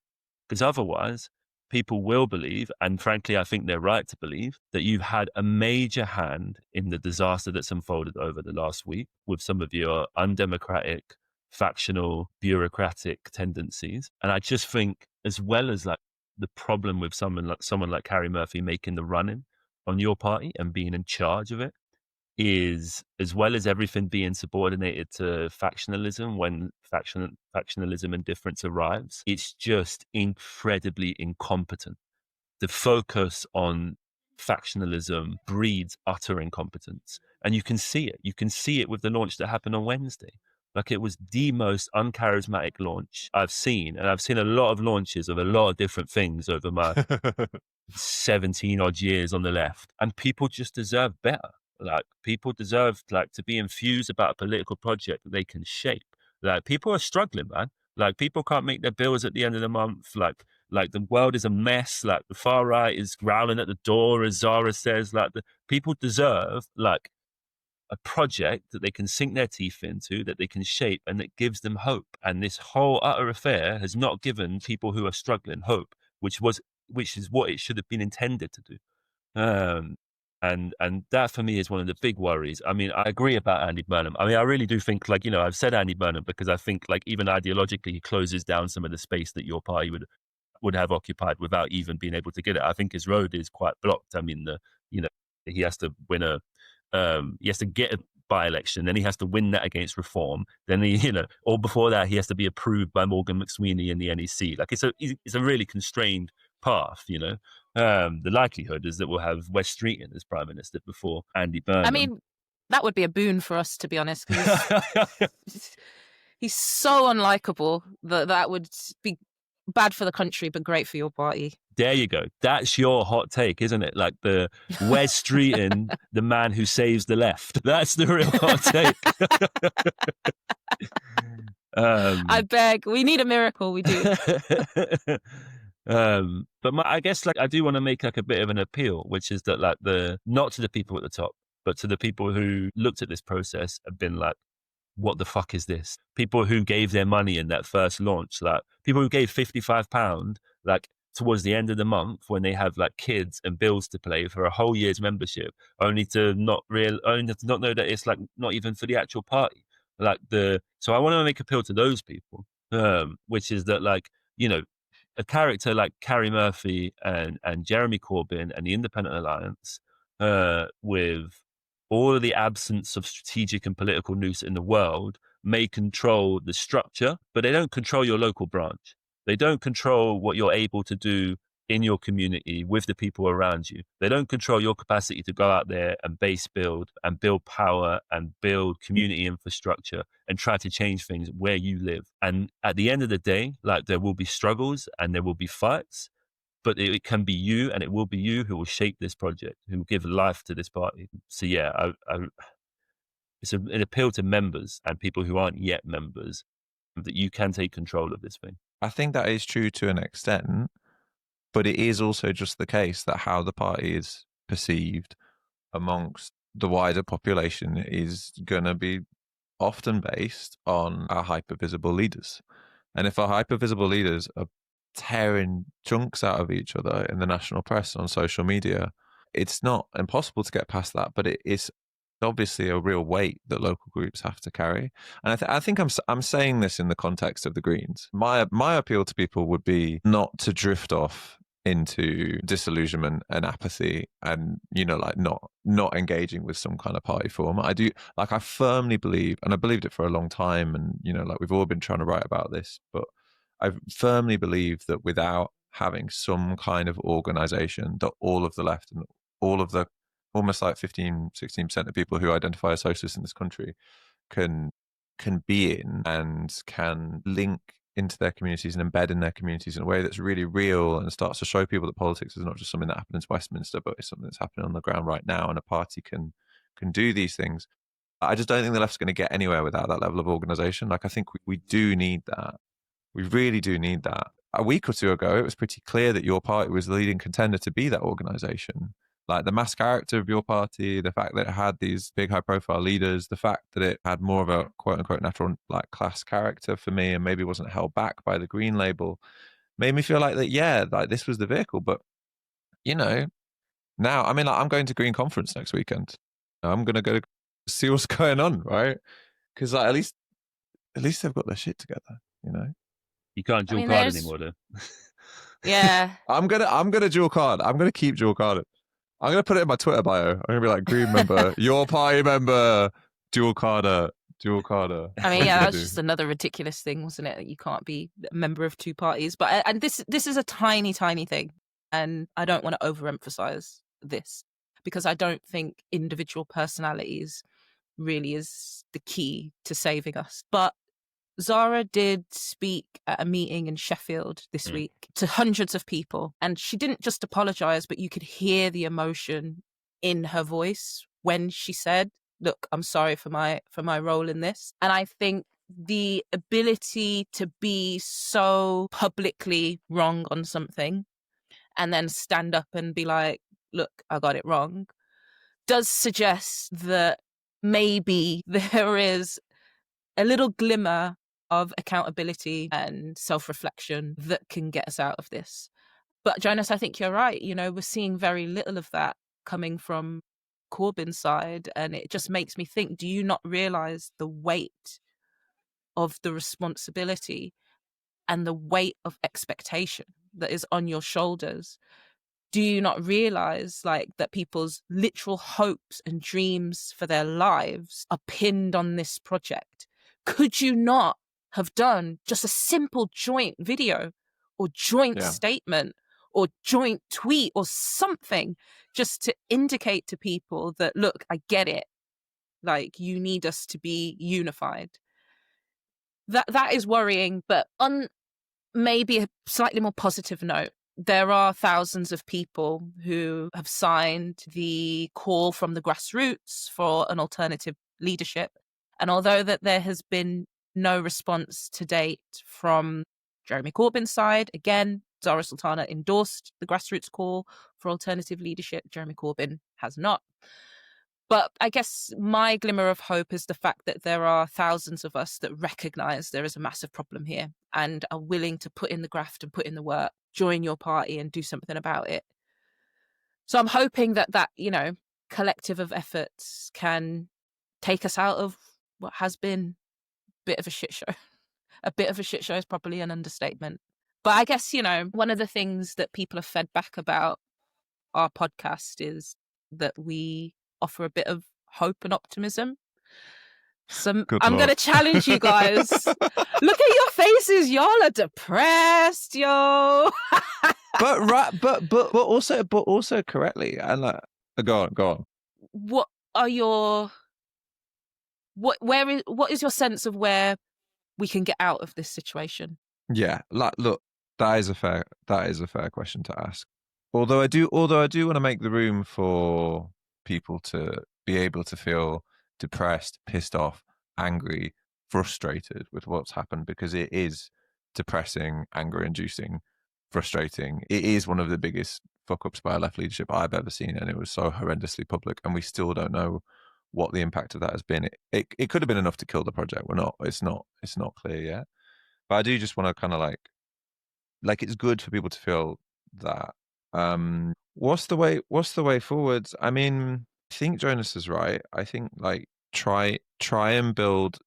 Because otherwise, people will believe, and frankly, I think they're right to believe, that you've had a major hand in the disaster that's unfolded over the last week with some of your undemocratic, factional, bureaucratic tendencies. And I just think, as well as like the problem with someone like Carrie Murphy making the run-in on your party and being in charge of it, is, as well as everything being subordinated to factionalism when factionalism and difference arrives, it's just incredibly incompetent. The focus on factionalism breeds utter incompetence. And you can see it. You can see it with the launch that happened on Wednesday. Like, it was the most uncharismatic launch I've seen. And I've seen a lot of launches of a lot of different things over my 17 odd years on the left. And people just deserve better. Like, people deserve like to be infused about a political project that they can shape. Like, people are struggling, man. Like, people can't make their bills at the end of the month. Like the world is a mess. Like, the far right is growling at the door, as Zarah says. Like, the people deserve like a project that they can sink their teeth into, that they can shape, and that gives them hope. And this whole utter affair has not given people who are struggling hope, which is what it should have been intended to do. And that for me is one of the big worries. I mean, I agree about Andy Burnham. I mean, I really do think, like, you know, I've said Andy Burnham because I think, like, even ideologically, he closes down some of the space that your party would have occupied without even being able to get it. I think his road is quite blocked. I mean, he has to win he has to get a by-election, then he has to win that against Reform, then or before that he has to be approved by Morgan McSweeney in the NEC. Like, it's a really constrained path, you know. The likelihood is that we'll have Wes Streeton as Prime Minister before Andy Burnham. I mean, that would be a boon for us, to be honest, because he's so unlikable that would be bad for the country, but great for your party. There you go. That's your hot take, isn't it? Like, the Wes Streeton, the man who saves the left. That's the real hot take. I beg. We need a miracle. We do. But I guess, like, I do want to make like a bit of an appeal, which is that, like, not to the people at the top, but to the people who looked at this process and been like, what the fuck is this? People who gave their money in that first launch, like people who gave £55, like, towards the end of the month when they have like kids and bills to pay for a whole year's membership, only to not know that it's like not even for the actual party. Like, so I want to make appeal to those people, which is that, like, you know, a character like Carrie Murphy and Jeremy Corbyn and the Independent Alliance, with all of the absence of strategic and political nous in the world, may control the structure, but they don't control your local branch. They don't control what you're able to do in your community with the people around you. They don't control your capacity to go out there and base build and build power and build community infrastructure and try to change things where you live. And at the end of the day, like, there will be struggles and there will be fights, but it can be you, and it will be you who will shape this project, who will give life to this party. So yeah, it's an appeal to members and people who aren't yet members that you can take control of this thing. I think that is true to an extent, but it is also just the case that how the party is perceived amongst the wider population is going to be often based on our hyper-visible leaders. And if our hyper-visible leaders are tearing chunks out of each other in the national press on social media, it's not impossible to get past that, but it is obviously a real weight that local groups have to carry. And I think I'm saying this in the context of the Greens. My appeal to people would be not to drift off into disillusionment and apathy and, you know, like not engaging with some kind of party form. I firmly believe, and I believed it for a long time, and, you know, like, we've all been trying to write about this, but I firmly believe that without having some kind of organization that all of the left and all of the almost like 15-16% of people who identify as socialists in this country can be in and can link into their communities and embed in their communities in a way that's really real and starts to show people that politics is not just something that happens in Westminster, but it's something that's happening on the ground right now, and a party can do these things. I just don't think the left's going to get anywhere without that level of organisation. Like, I think we do need that. We really do need that. A week or two ago, it was pretty clear that your party was the leading contender to be that organisation. Like, the mass character of your party, the fact that it had these big high-profile leaders, the fact that it had more of a quote-unquote natural like class character for me, and maybe wasn't held back by the green label, made me feel like that. Yeah, like this was the vehicle. But now, I mean, like, I'm going to Green Conference next weekend. I'm going to go see what's going on, right? Because like, at least they've got their shit together, You can't dual card there's- anymore, though. Yeah. I'm gonna dual card. I'm gonna keep dual card. I'm gonna put it in my Twitter bio. I'm gonna be like, Green member, your party member, dual carder. I mean, yeah, that's just another ridiculous thing, wasn't it? That you can't be a member of two parties. But and this is a tiny, tiny thing, and I don't want to overemphasize this because I don't think individual personalities really is the key to saving us. But Zarah did speak at a meeting in Sheffield this week to hundreds of people, and she didn't just apologise, but you could hear the emotion in her voice when she said, "Look, I'm sorry for my role in this." And I think the ability to be so publicly wrong on something and then stand up and be like, "Look, I got it wrong," does suggest that maybe there is a little glimmer of accountability and self-reflection that can get us out of this. But Jonas, I think you're right. We're seeing very little of that coming from Corbyn's side, and it just makes me think, do you not realise the weight of the responsibility and the weight of expectation that is on your shoulders? Do you not realise that people's literal hopes and dreams for their lives are pinned on this project? Could you not have done just a simple joint video or joint statement or joint tweet or something just to indicate to people that, look, I get it. You need us to be unified. That is worrying, but on maybe a slightly more positive note, there are thousands of people who have signed the call from the grassroots for an alternative leadership. And although that there has been no response to date from Jeremy Corbyn's side, again, Zarah Sultana endorsed the grassroots call for alternative leadership. Jeremy Corbyn has not. But I guess my glimmer of hope is the fact that there are thousands of us that recognise there is a massive problem here and are willing to put in the graft and put in the work, join your party and do something about it. So I'm hoping that collective of efforts can take us out of what has been a bit of a shit show. A bit of a shit show is probably an understatement. But I guess, one of the things that people have fed back about our podcast is that we offer a bit of hope and optimism. I'm going to challenge you guys. Look at your faces. Y'all are depressed, yo. but also correctly. And go on. What are your what is your sense of where we can get out of this situation? Yeah, look, that is a fair question to ask. Although I do want to make the room for people to be able to feel depressed, pissed off, angry, frustrated with what's happened, because it is depressing, anger-inducing, frustrating. It is one of the biggest fuck-ups by a left leadership I've ever seen, and it was so horrendously public, and we still don't know what the impact of that has been. It could have been enough to kill the project. It's not clear yet. But I do just want to kind of like it's good for people to feel that. What's the way forwards? I mean, I think Jonas is right. I think try and build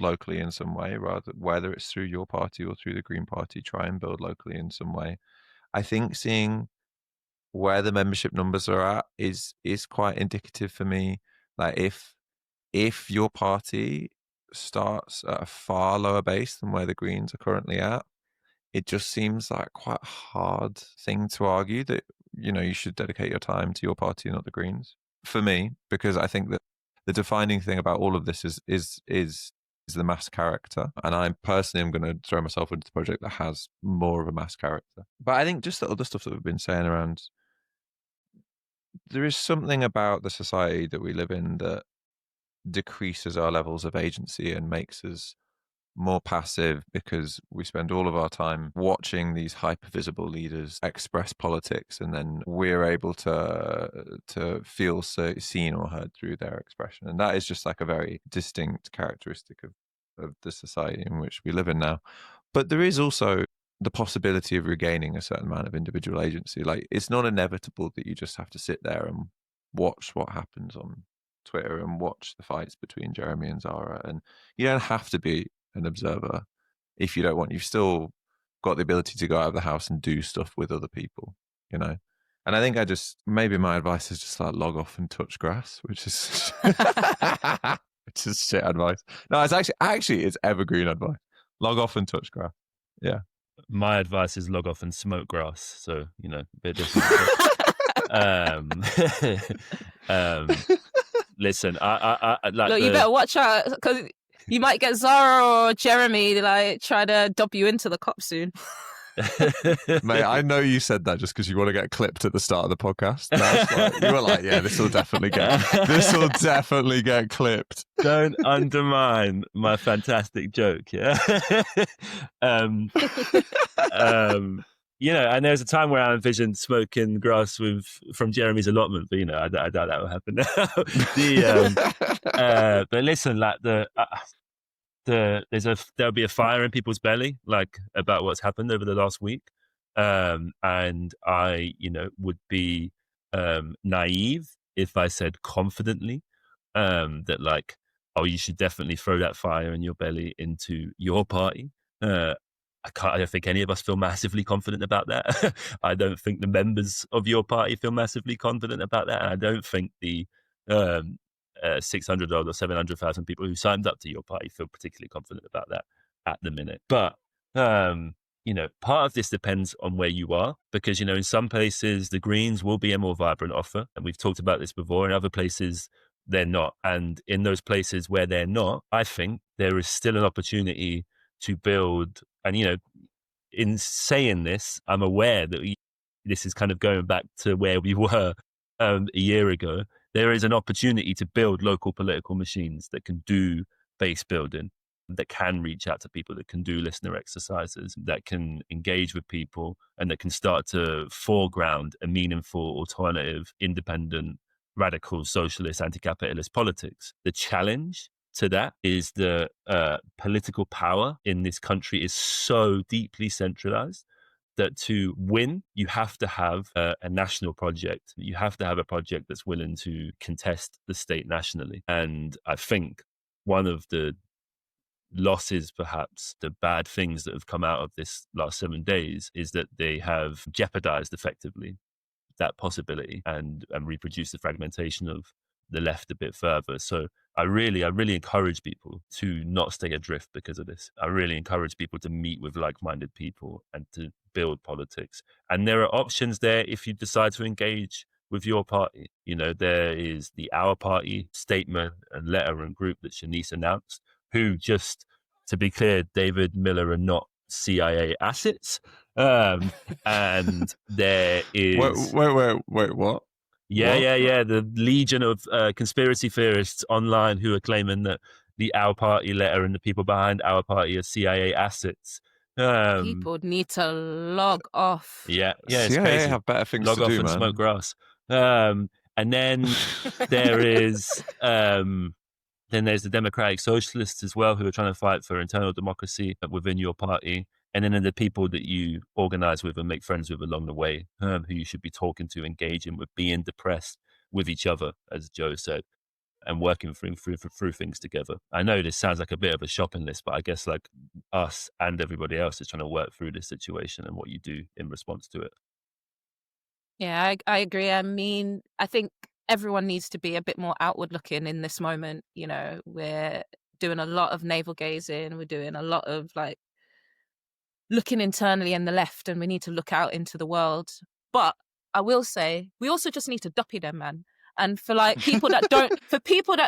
locally in some way, rather, whether it's through your party or through the Green Party, try and build locally in some way. I think seeing where the membership numbers are at is quite indicative for me. Like if your party starts at a far lower base than where the Greens are currently at, it just seems like quite a hard thing to argue that, you should dedicate your time to your party and not the Greens. For me, because I think that the defining thing about all of this is the mass character. And I personally am going to throw myself into the project that has more of a mass character. But I think just the other stuff that we've been saying around, there is something about the society that we live in that decreases our levels of agency and makes us more passive, because we spend all of our time watching these hyper-visible leaders express politics, and then we're able to feel seen or heard through their expression. And that is just like a very distinct characteristic of the society in which we live in now. But there is also the possibility of regaining a certain amount of individual agency. Like, it's not inevitable that you just have to sit there and watch what happens on Twitter and watch the fights between Jeremy and Zarah. And you don't have to be an observer if you don't want. You've still got the ability to go out of the house and do stuff with other people, you know. And I think maybe my advice is just like log off and touch grass, which is which is shit advice. No, it's actually it's evergreen advice. Log off and touch grass. Yeah. My advice is log off and smoke grass. So, you know, a bit different. Listen, I like. Look, you better watch out, because you might get Zarah or Jeremy like try to dob you into the cop soon. Mate, I know you said that just because you want to get clipped at the start of the podcast. You were like, yeah, this will definitely get clipped. Don't undermine my fantastic joke, yeah? You know, and there was a time where I envisioned smoking grass from Jeremy's allotment, but, you know, I doubt that will happen now. But listen, like there'll be a fire in people's belly, like, about what's happened over the last week. And I, you know, would be naive if I said confidently that, like, oh, you should definitely throw that fire in your belly into your party. I don't think any of us feel massively confident about that. I don't think the members of your party feel massively confident about that. And I don't think the 600 or 700,000 people who signed up to your party feel particularly confident about that at the minute. But, you know, part of this depends on where you are, because, you know, in some places, the Greens will be a more vibrant offer. And we've talked about this before. In other places, they're not. And in those places where they're not, I think there is still an opportunity to build. And, you know, in saying this, I'm aware that this is kind of going back to where we were a year ago. There is an opportunity to build local political machines that can do base building, that can reach out to people, that can do listener exercises, that can engage with people, and that can start to foreground a meaningful, alternative, independent, radical, socialist, anti-capitalist politics. The challenge to that is the political power in this country is so deeply centralized that to win, you have to have a national project. You have to have a project that's willing to contest the state nationally. And I think one of the losses, perhaps the bad things that have come out of this last 7 days, is that they have jeopardized effectively that possibility and reproduced the fragmentation of the left a bit further. So I really encourage people to not stay adrift because of this. I really encourage people to meet with like-minded people and to build politics. And there are options there if you decide to engage with your party. You know, there is the Our Party statement and letter and group that Shanice announced, who, just to be clear, David Miller are not CIA assets. And there is... Wait, what? Yeah. The legion of conspiracy theorists online who are claiming that the Our Party letter and the people behind Our Party are CIA assets. People need to log off. Yeah, it's CIA crazy. Have better things log to off do, and man. smoke grass. And then there is then there's the Democratic Socialists as well, who are trying to fight for internal democracy within your party. And then the people that you organize with and make friends with along the way, who you should be talking to, engaging with, being depressed with each other, as Joe said, and working through things together. I know this sounds like a bit of a shopping list, but I guess like us and everybody else is trying to work through this situation and what you do in response to it. Yeah, I agree. I mean, I think everyone needs to be a bit more outward looking in this moment. You know, we're doing a lot of navel gazing. We're doing a lot of like looking internally in the left, and we need to look out into the world. But I will say, we also just need to duppy them, man. And for like people that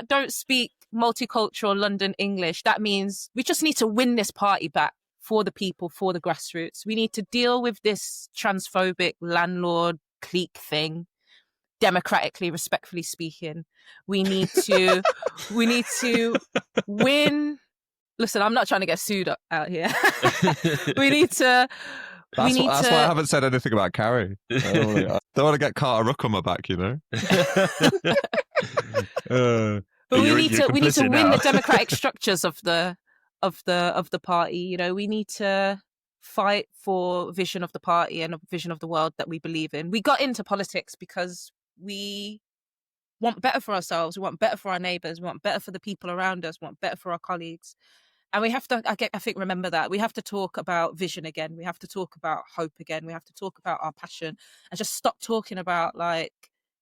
don't speak multicultural London English, that means we just need to win this party back for the people, for the grassroots. We need to deal with this transphobic landlord clique thing. democratically, respectfully speaking. We need to win. Listen, I'm not trying to get sued out here. we need to. That's why I haven't said anything about Carrie. I don't want to get Carter Ruck on my back, you know. But we need to win the democratic structures of the party. You know, we need to fight for vision of the party and a vision of the world that we believe in. We got into politics because we want better for ourselves. We want better for our neighbours. We want better for the people around us. We want better for our colleagues. And we have to, I think, remember that. We have to talk about vision again. We have to talk about hope again. We have to talk about our passion and just stop talking about, like,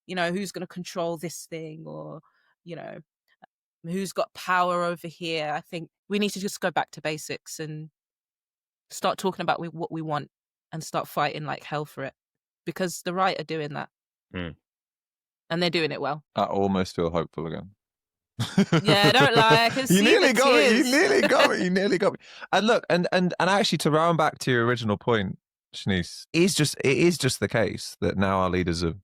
you know, who's going to control this thing or, you know, who's got power over here. I think we need to just go back to basics and start talking about what we want and start fighting like hell for it, because the right are doing that. And they're doing it well. I almost feel hopeful again. Yeah, don't lie. I can see You nearly the got me. tears. You nearly got me. You nearly got me. And look, and actually, to round back to your original point, Shanice, it is just the case that now our leaders have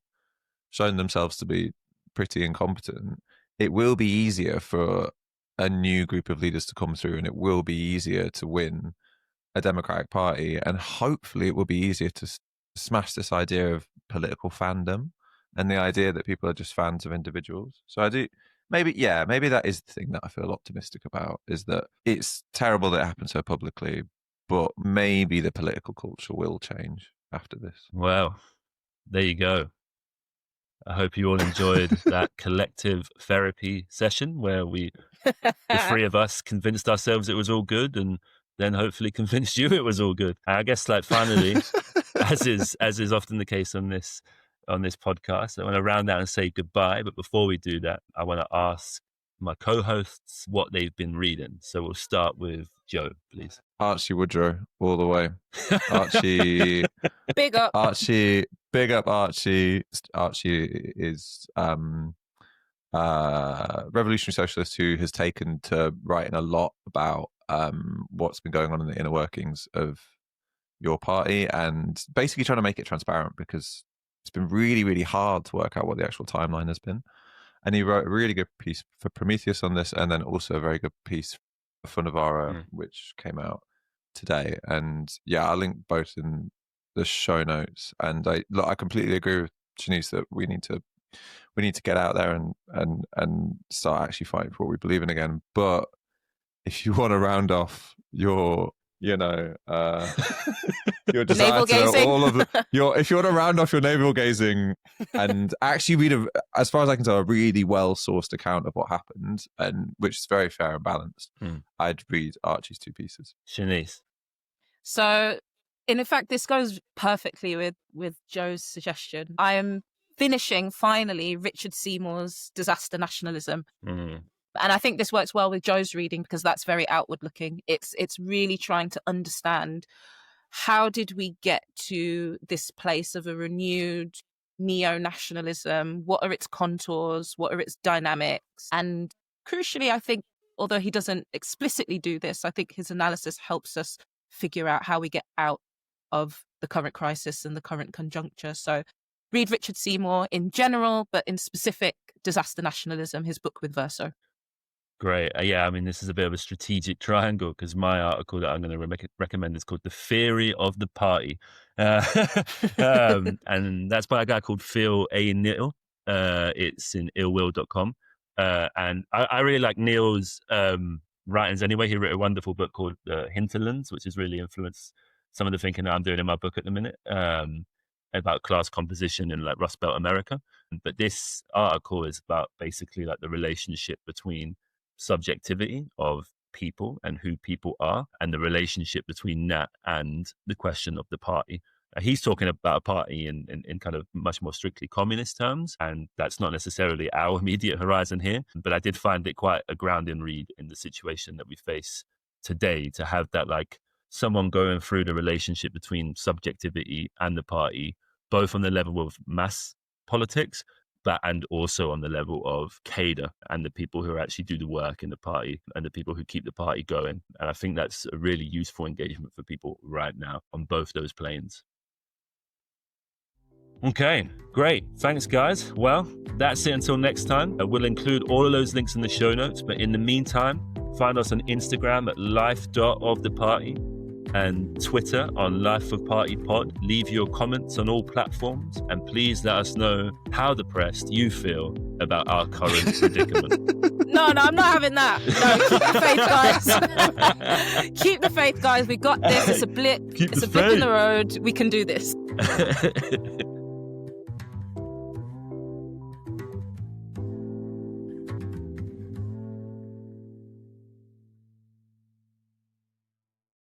shown themselves to be pretty incompetent. It will be easier for a new group of leaders to come through, and it will be easier to win a Democratic Party, and hopefully, it will be easier to smash this idea of political fandom and the idea that people are just fans of individuals. So I do. Maybe that is the thing that I feel optimistic about, is that it's terrible that it happened so publicly, but maybe the political culture will change after this. Well, there you go. I hope you all enjoyed that collective therapy session where the three of us convinced ourselves it was all good and then hopefully convinced you it was all good. I guess, like, finally, as is often the case on this podcast, I want to round out and say goodbye. But before we do that, I want to ask my co-hosts what they've been reading. So we'll start with Joe, please. Archie Woodrow, all the way. Archie, big up. Archie, big up Archie. Archie is revolutionary socialist who has taken to writing a lot about what's been going on in the inner workings of your party, and basically trying to make it transparent, because it's been really, really hard to work out what the actual timeline has been. And he wrote a really good piece for Prometheus on this, and then also a very good piece for Funavara, which came out today. And yeah, I'll link both in the show notes. And I completely agree with Shanice that we need to get out there and start actually fighting for what we believe in again. But if you want to round off your your desire to all of if you want to round off your navel gazing and actually read as far as I can tell, a really well sourced account of what happened, and which is very fair and balanced, I'd read Archie's two pieces. Shanice. So, in fact, this goes perfectly with Joe's suggestion. I am finishing finally Richard Seymour's Disaster Nationalism. And I think this works well with Joe's reading, because that's very outward looking. It's really trying to understand, how did we get to this place of a renewed neo-nationalism? What are its contours? What are its dynamics? And crucially, I think, although he doesn't explicitly do this, I think his analysis helps us figure out how we get out of the current crisis and the current conjuncture. So read Richard Seymour in general, but in specific, Disaster Nationalism, his book with Verso. Great. Yeah, I mean, this is a bit of a strategic triangle, because my article that I'm going to recommend is called The Theory of the Party. And that's by a guy called Phil A. Neal. It's in illwill.com. And I really like Neal's writings anyway. He wrote a wonderful book called Hinterlands, which has really influenced some of the thinking that I'm doing in my book at the minute, about class composition in like Rust Belt America. But this article is about basically like the relationship between subjectivity of people and who people are, and the relationship between that and the question of the party. He's talking about a party in kind of much more strictly communist terms, and that's not necessarily our immediate horizon here. But I did find it quite a grounding read in the situation that we face today, to have that, like, someone going through the relationship between subjectivity and the party, both on the level of mass politics, and also on the level of cadre and the people who actually do the work in the party and the people who keep the party going. And I think that's a really useful engagement for people right now on both those planes. Okay, Great. Thanks, guys. Well, that's it until next time. We'll include all of those links in the show notes. But in the meantime, find us on Instagram at life.oftheparty and Twitter on lifeofpartypod. Leave your comments on all platforms. And please let us know how depressed you feel about our current predicament. No, I'm not having that. No, keep the faith, guys. Keep the faith, guys. We got this. It's a blip. It's a blip in the road. We can do this.